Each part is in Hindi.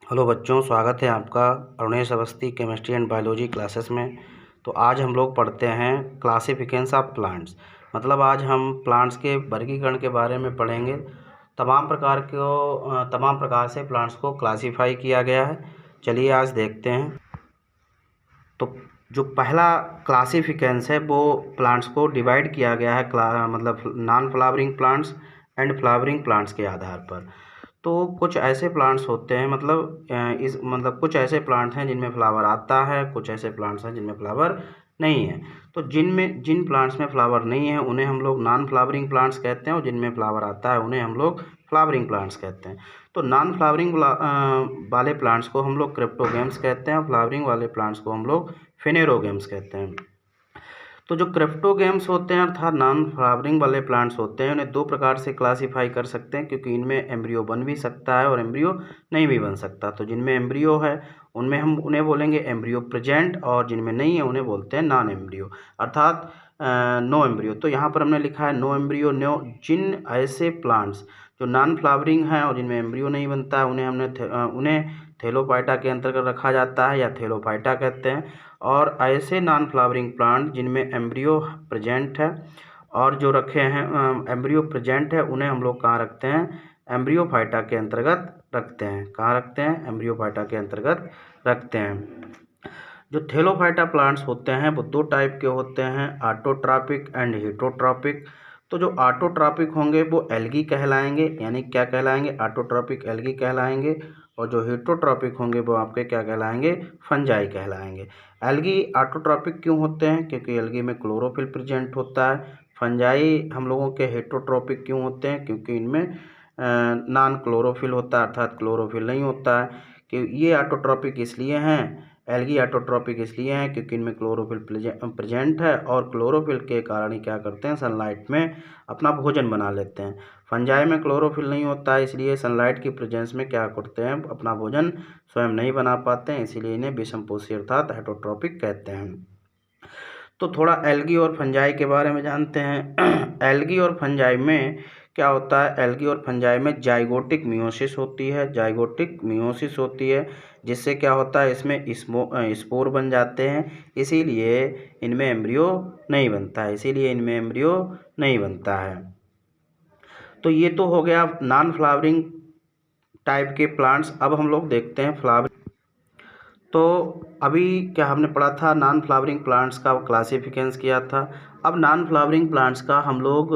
हेलो बच्चों, स्वागत है आपका Arunesh Awasthi chemistry and biology classes में। तो आज हम लोग पढ़ते हैं क्लासिफिकेशंस ऑफ प्लांट्स। मतलब आज हम प्लांट्स के वर्गीकरण के बारे में पढ़ेंगे। तमाम प्रकार से प्लांट्स को क्लासीफाई किया गया है। चलिए आज देखते हैं। तो जो पहला क्लासिफिकेशंस है वो प्लांट्स को डिवाइड किया गया है मतलब non flowering plants and flowering plants के आधार पर। तो कुछ ऐसे प्लांट्स होते हैं कुछ ऐसे प्लांट्स हैं जिनमें फ्लावर आता है, कुछ ऐसे प्लांट्स हैं जिनमें फ्लावर नहीं है। तो जिन प्लांट्स में फ्लावर नहीं है उन्हें हम लोग नॉन फ्लावरिंग प्लांट्स कहते हैं, और जिनमें फ्लावर आता है उन्हें हम लोग फ्लावरिंग प्लांट्स कहते हैं। तो नॉन फ्लावरिंग वाले प्लांट्स को हम लोग क्रिप्टोगेम्स कहते हैं, और फ्लावरिंग वाले प्लांट्स को हम लोग फेनेरोगेम्स कहते हैं। तो जो क्रिप्टोगेम्स होते हैं अर्थात नॉन फ्लावरिंग वाले प्लांट्स होते हैं, उन्हें दो प्रकार से क्लासीफाई कर सकते हैं, क्योंकि इनमें एम्ब्रियो बन भी सकता है और एम्ब्रियो नहीं भी बन सकता। तो जिनमें एम्ब्रियो है उनमें हम उन्हें बोलेंगे एम्ब्रियो प्रेजेंट, और जिनमें नहीं है उन्हें बोलते हैं नॉन एम्ब्रियो अर्थात नो एम्ब्रियो। तो यहाँ पर हमने लिखा है नो एम्ब्रियो। जिन ऐसे प्लांट्स जो नॉन फ्लावरिंग हैं और जिनमें एम्ब्रियो नहीं बनता है उन्हें थैलोफाइटा के अंतर्गत रखा जाता है या थैलोफाइटा कहते हैं। और ऐसे नॉन फ्लावरिंग प्लांट जिनमें एम्ब्रियो प्रेजेंट है और जो रखे हैं एम्ब्रियो प्रेजेंट है उन्हें हम लोग कहाँ रखते हैं, एम्ब्रियोफाइटा के अंतर्गत रखते हैं। कहाँ रखते हैं, एम्ब्रियोफाइटा के अंतर्गत रखते हैं। जो थैलोफाइटा प्लांट्स होते हैं वो दो टाइप के होते हैं, ऑटोट्रॉपिक एंड हेटरोट्रॉपिक। तो जो ऑटोट्रॉपिक होंगे वो एल्गी कहलाएंगे, यानी क्या कहलाएंगे, ऑटोट्रॉपिक एल्गी कहलाएंगे। और जो हेटरोट्रॉपिक होंगे वो आपके क्या कहलाएंगे, फंजाई कहलाएंगे। एल्गी ऑटोट्रॉपिक क्यों होते हैं, क्योंकि एल्गी में क्लोरोफिल प्रेजेंट होता है। फंजाई हम लोगों के हेटरोट्रॉपिक क्यों होते हैं, क्योंकि इनमें नॉन क्लोरोफिल होता है अर्थात क्लोरोफिल नहीं होता है। कि ये ऑटोट्रॉपिक इसलिए हैं, एल्गी ऑटोट्रॉपिक इसलिए हैं क्योंकि इनमें क्लोरोफिल प्रेजेंट है, और क्लोरोफिल के कारण ही क्या करते हैं, सनलाइट में अपना भोजन बना लेते हैं। फंजाई में क्लोरोफिल नहीं होता है, इसलिए सनलाइट की प्रेजेंस में क्या करते हैं, अपना भोजन स्वयं नहीं बना पाते हैं, इसीलिए इन्हें विषमपोषी अर्थात हेटरोट्रॉपिक कहते हैं। तो थोड़ा एल्गी और फंजाई के बारे में जानते हैं। एल्गी और फंजाई में क्या होता है, एल्गी और फंजाई में जाइगोटिक मियोसिस होती है, जाइगोटिक मियोसिस होती है, जिससे क्या होता है, इसमें स्पोर बन जाते हैं, इसीलिए इनमें एम्ब्रियो नहीं बनता है, इसीलिए इनमें एम्ब्रियो नहीं बनता है। तो ये तो हो गया नॉन फ्लावरिंग टाइप के प्लांट्स। अब हम लोग देखते हैं फ्लावरिंग। तो अभी क्या हमने पढ़ा था, नॉन फ्लावरिंग प्लांट्स का क्लासिफिकेशंस किया था। अब नॉन फ्लावरिंग प्लांट्स का हम लोग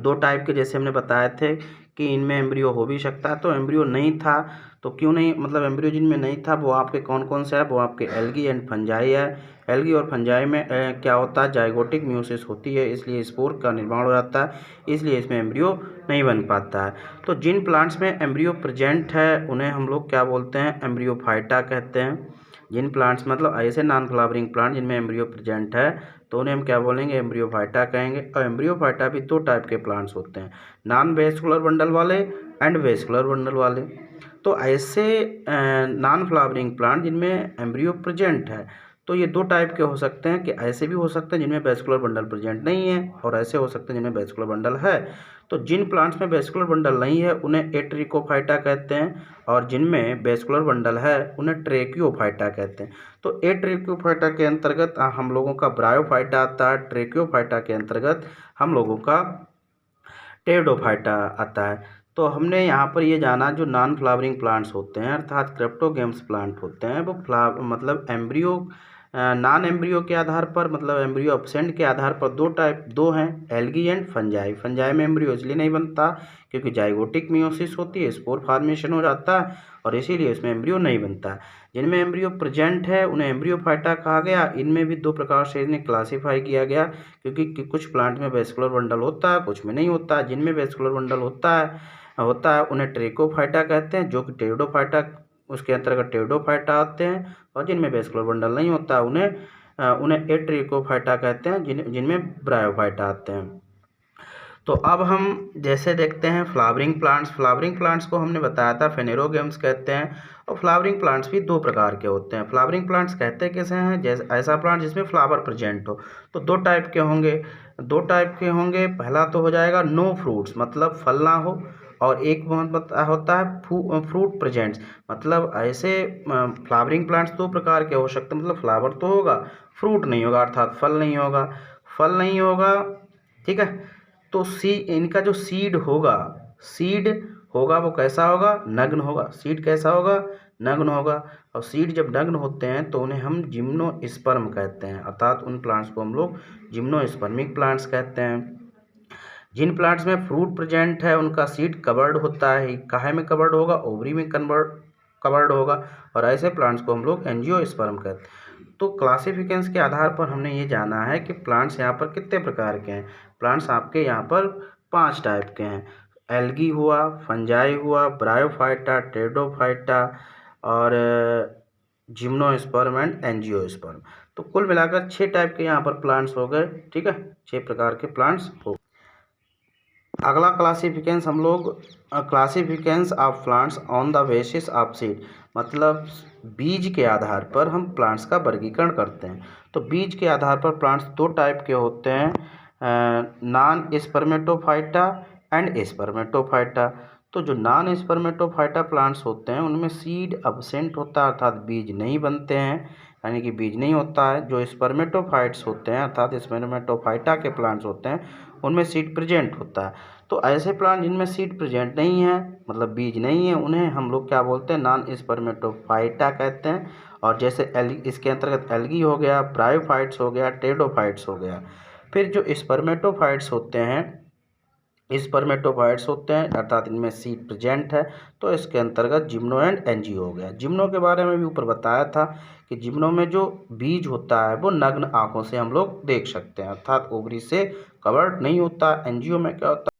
दो टाइप के जैसे हमने बताए थे कि इनमें एम्ब्रियो हो भी सकता है। तो एम्ब्रियो नहीं था तो क्यों नहीं, मतलब एम्ब्रियो जिनमें नहीं था वो आपके कौन कौन से है, वो आपके एल्गी एंड फंजाई है। एल्गी और फंजाई में क्या होता है, जाइगोटिक मियोसिस होती है, इसलिए स्पोर का निर्माण हो जाता है, इसलिए इसमें एम्ब्रियो नहीं बन पाता है। तो जिन प्लांट्स में एम्ब्रियो प्रेजेंट है उन्हें हम लोग क्या बोलते हैं, एम्ब्रियोफाइटा कहते हैं। जिन प्लांट्स मतलब ऐसे नॉन फ्लावरिंग प्लांट जिनमें एम्ब्रियो प्रेजेंट है तो उन्हें हम क्या बोलेंगे, एम्ब्रियोफाइटा कहेंगे। और एम्ब्रियोफाइटा भी दो टाइप के प्लांट्स होते हैं, नॉन वेस्कुलर बंडल वाले एंड वेस्कुलर बंडल वाले। तो ऐसे नॉन फ्लावरिंग प्लांट जिनमें एम्ब्रियो प्रेजेंट है तो ये दो टाइप के हो सकते हैं, कि ऐसे भी हो सकते हैं जिनमें वेस्कुलर बंडल प्रेजेंट नहीं है, और ऐसे हो सकते हैं जिनमें वेस्कुलर बंडल है। तो जिन प्लांट्स में वेस्कुलर बंडल नहीं है उन्हें एट्रिकोफाइटा कहते हैं, और जिनमें वेस्कुलर बंडल है उन्हें ट्रेकियोफाइटा कहते हैं। तो एट्रिकोफाइटा के अंतर्गत हम लोगों का ब्रायोफाइटा आता है, ट्रेकियोफाइटा के अंतर्गत हम लोगों का टेरिडोफाइटा आता है। तो हमने यहाँ पर ये जाना, जो नॉन फ्लावरिंग प्लांट्स होते हैं अर्थात क्रिप्टोगेम्स प्लांट होते हैं वो मतलब एम्ब्रियो नॉन एम्ब्रियो के आधार पर, मतलब एम्ब्रियो एब्सेंट के आधार पर दो हैं, एल्गी एंड फंजाई। फंजाई में एम्ब्रियो इसलिए नहीं बनता क्योंकि जाइगोटिक मियोसिस होती है, स्पोर फॉर्मेशन हो जाता है, और इसीलिए इसमें एम्ब्रियो नहीं बनता। जिनमें एम्ब्रियो प्रेजेंट है उन्हें एम्ब्रियोफाइटा कहा गया। इनमें भी दो प्रकार से इन्हें क्लासीफाई किया गया, क्योंकि कुछ प्लांट में वेस्कुलर बंडल होता है, कुछ में नहीं होता है। जिनमें वेस्कुलर बंडल होता है उन्हें ट्रेकोफाइटा कहते हैं, जो कि टेरिडोफाइटा उसके अंतर्गत टेरिडोफाइटा आते हैं। और जिनमें वेस्कुलर बंडल नहीं होता है उन्हें एट्रिकोफाइटा कहते हैं, जिनमें ब्रायोफाइटा आते हैं। तो अब हम जैसे देखते हैं फ्लावरिंग प्लांट्स। फ्लावरिंग प्लांट्स को हमने बताया था फेनेरोगेम्स कहते हैं, और फ्लावरिंग प्लांट्स भी दो प्रकार के होते हैं। फ्लावरिंग प्लांट्स कहते कैसे हैं, जैसे ऐसा प्लांट जिसमें फ्लावर प्रेजेंट हो। तो दो टाइप के होंगे, पहला तो हो जाएगा नो फ्रूट्स, मतलब फल ना हो, और एक होता है फ्रूट प्रेजेंट्स, मतलब ऐसे फ्लावरिंग प्लांट्स दो प्रकार के हो सकते हैं, मतलब फ्लावर तो होगा, फ्रूट नहीं होगा, अर्थात फल नहीं होगा, फल नहीं होगा, ठीक है। तो इनका जो सीड होगा वो कैसा होगा, नग्न होगा। सीड कैसा होगा, नग्न होगा। और सीड जब नग्न होते हैं तो उन्हें हम जिम्नोस्पर्म कहते हैं, अर्थात उन प्लांट्स को हम लोग जिम्नोस्पर्मिक प्लांट्स कहते हैं। जिन प्लांट्स में फ्रूट प्रेजेंट है उनका सीड कवर्ड होता है, काहे में कवर्ड होगा, ओवरी में कवर्ड होगा, और ऐसे प्लांट्स को हम लोग एंजियोस्पर्म कहते हैं। तो क्लासिफिकेशंस के आधार पर हमने ये जाना है कि प्लांट्स यहाँ पर कितने प्रकार के हैं। प्लांट्स आपके यहाँ पर 5 टाइप के हैं, एल्गी हुआ, फंजाई हुआ, ब्रायोफाइटा, टेरिडोफाइटा और जिम्नोस्पर्म एंड एंजियोस्पर्म। तो कुल मिलाकर 6 टाइप के यहाँ पर प्लांट्स हो गए, ठीक है, 6 प्रकार के प्लांट्स हो। अगला क्लासिफिकेशंस हम लोग classifications of plants on the basis of seed, मतलब बीज के आधार पर हम प्लांट्स का वर्गीकरण करते हैं। तो बीज के आधार पर प्लांट्स 2 टाइप के होते हैं, नॉन स्पर्मेटोफाइटा एंड स्पर्मेटोफाइटा। तो जो नॉन स्पर्मेटोफाइटा प्लांट्स होते हैं उनमें सीड अब्सेंट होता है, अर्थात बीज नहीं बनते हैं, यानी कि बीज नहीं होता है। जो स्पर्मेटोफाइट्स होते हैं अर्थात स्पर्मेटोफाइटा के प्लांट्स होते हैं उनमें सीड प्रेजेंट होता है। तो ऐसे प्लांट जिनमें सीड प्रेजेंट नहीं है, मतलब बीज नहीं है, उन्हें हम लोग क्या बोलते हैं, नॉन स्पर्मेटोफाइटा कहते हैं। और जैसे इसके अंतर्गत एल्गी हो गया, ब्रायोफाइट्स हो गया, टेरिडोफाइट्स हो गया। फिर जो स्पर्मेटोफाइट्स होते हैं अर्थात इनमें सीड प्रेजेंट है, तो इसके अंतर्गत जिम्नो एंड एंजियो हो गया। जिम्नो के बारे में भी ऊपर बताया था कि जिम्नो में जो बीज होता है वो नग्न आंखों से हम लोग देख सकते हैं, अर्थात ओवरी से कवर्ड नहीं होता। एंजियो में क्या होता है,